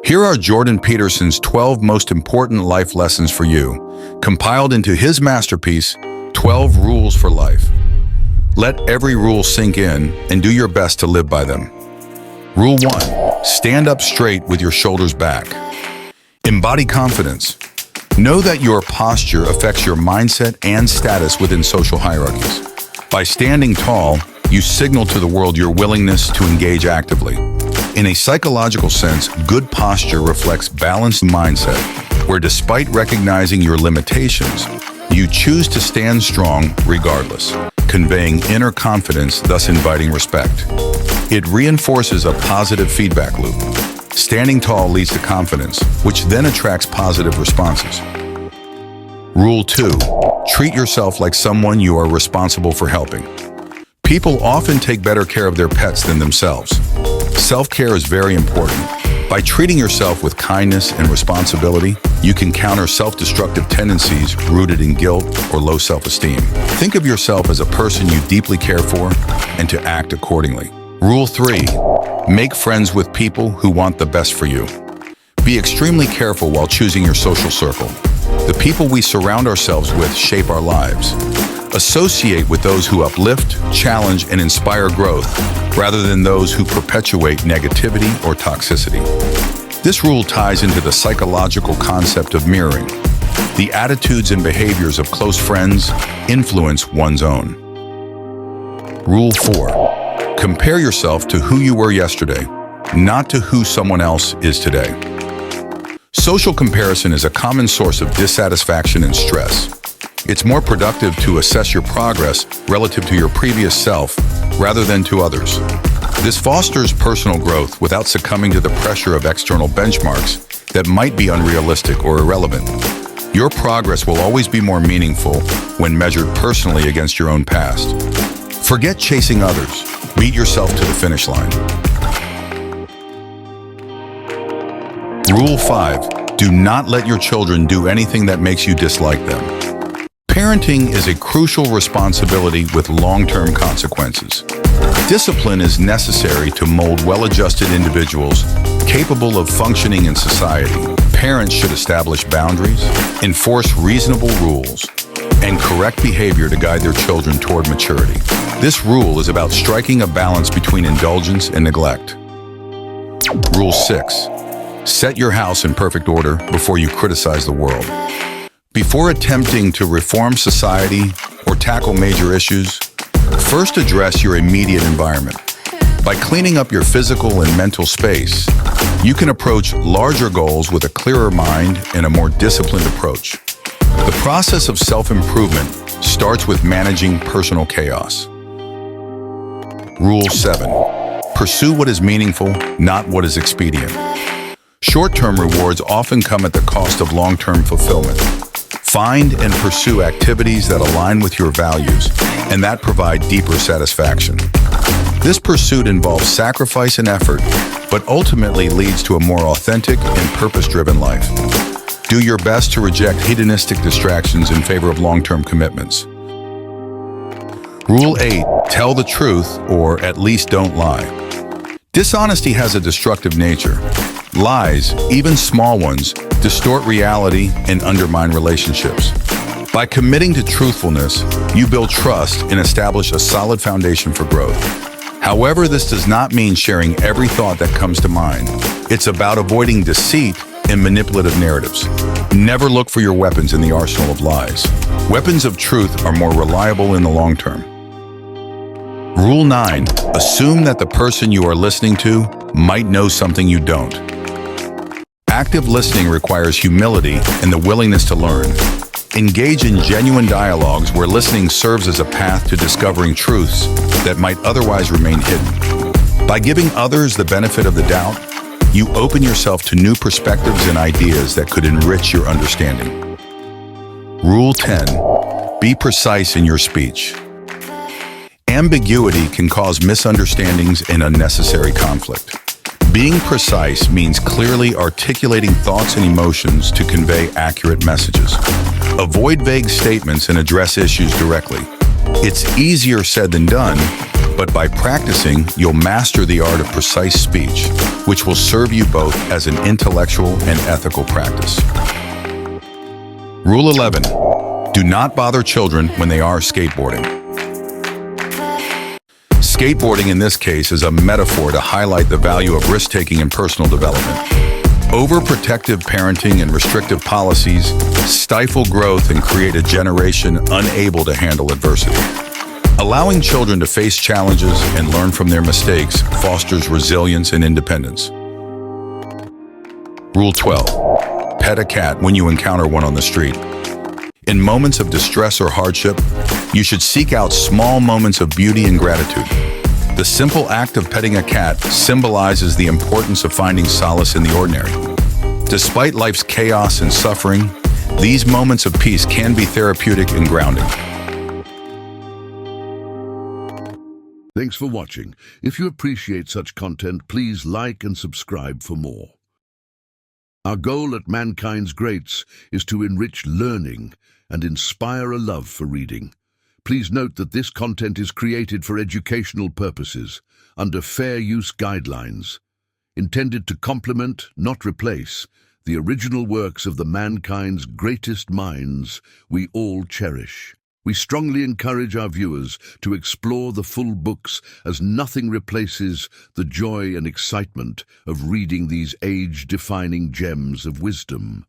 Here are Jordan Peterson's 12 most important life lessons for you, compiled into his masterpiece, 12 Rules for Life. Let every rule sink in and do your best to live by them. Rule 1. Stand up straight with your shoulders back. Embody confidence. Know that your posture affects your mindset and status within social hierarchies. By standing tall, you signal to the world your willingness to engage actively. In a psychological sense, good posture reflects balanced mindset, where despite recognizing your limitations, you choose to stand strong regardless, conveying inner confidence, thus inviting respect. It reinforces a positive feedback loop. Standing tall leads to confidence, which then attracts positive responses. Rule 2. Treat yourself like someone you are responsible for helping. People often take better care of their pets than themselves. Self-care is very important. By treating yourself with kindness and responsibility, you can counter self-destructive tendencies rooted in guilt or low self-esteem. Think of yourself as a person you deeply care for and to act accordingly. Rule 3. Make friends with people who want the best for you. Be extremely careful while choosing your social circle. The people we surround ourselves with shape our lives. Associate with those who uplift, challenge, and inspire growth, rather than those who perpetuate negativity or toxicity. This rule ties into the psychological concept of mirroring. The attitudes and behaviors of close friends influence one's own. Rule 4. Compare yourself to who you were yesterday, not to who someone else is today. Social comparison is a common source of dissatisfaction and stress. It's more productive to assess your progress relative to your previous self rather than to others. This fosters personal growth without succumbing to the pressure of external benchmarks that might be unrealistic or irrelevant. Your progress will always be more meaningful when measured personally against your own past. Forget chasing others. Beat yourself to the finish line. Rule 5. Do not let your children do anything that makes you dislike them. Parenting is a crucial responsibility with long-term consequences. Discipline is necessary to mold well-adjusted individuals capable of functioning in society. Parents should establish boundaries, enforce reasonable rules, and correct behavior to guide their children toward maturity. This rule is about striking a balance between indulgence and neglect. Rule 6. Set your house in perfect order before you criticize the world. Before attempting to reform society or tackle major issues, first address your immediate environment. By cleaning up your physical and mental space, you can approach larger goals with a clearer mind and a more disciplined approach. The process of self-improvement starts with managing personal chaos. Rule 7. Pursue what is meaningful, not what is expedient. Short-term rewards often come at the cost of long-term fulfillment. Find and pursue activities that align with your values and that provide deeper satisfaction. This pursuit involves sacrifice and effort, but ultimately leads to a more authentic and purpose-driven life. Do your best to reject hedonistic distractions in favor of long-term commitments. Rule 8. Tell the truth, or at least don't lie. Dishonesty has a destructive nature. Lies, even small ones, distort reality and undermine relationships. By committing to truthfulness, you build trust and establish a solid foundation for growth. However, this does not mean sharing every thought that comes to mind. It's about avoiding deceit and manipulative narratives. Never look for your weapons in the arsenal of lies. Weapons of truth are more reliable in the long term. Rule 9. Assume that the person you are listening to might know something you don't. Active listening requires humility and the willingness to learn. Engage in genuine dialogues where listening serves as a path to discovering truths that might otherwise remain hidden. By giving others the benefit of the doubt, you open yourself to new perspectives and ideas that could enrich your understanding. Rule 10. Be precise in your speech. Ambiguity can cause misunderstandings and unnecessary conflict. Being precise means clearly articulating thoughts and emotions to convey accurate messages. Avoid vague statements and address issues directly. It's easier said than done, But by practicing, you'll master the art of precise speech, which will serve you both as an intellectual and ethical practice. Rule 11. Do not bother children when they are skateboarding. Skateboarding in this case is a metaphor to highlight the value of risk-taking and personal development. Overprotective parenting and restrictive policies stifle growth and create a generation unable to handle adversity. Allowing children to face challenges and learn from their mistakes fosters resilience and independence. Rule 12. Pet a cat when you encounter one on the street. In moments of distress or hardship, you should seek out small moments of beauty and gratitude. The simple act of petting a cat symbolizes the importance of finding solace in the ordinary. Despite life's chaos and suffering, these moments of peace can be therapeutic and grounding. Thanks for watching. If you appreciate such content, please like and subscribe for more. Our goal at Mankind's Greats is to enrich learning and inspire a love for reading. Please note that this content is created for educational purposes, under fair use guidelines, intended to complement, not replace, the original works of the mankind's greatest minds we all cherish. We strongly encourage our viewers to explore the full books, as nothing replaces the joy and excitement of reading these age-defining gems of wisdom.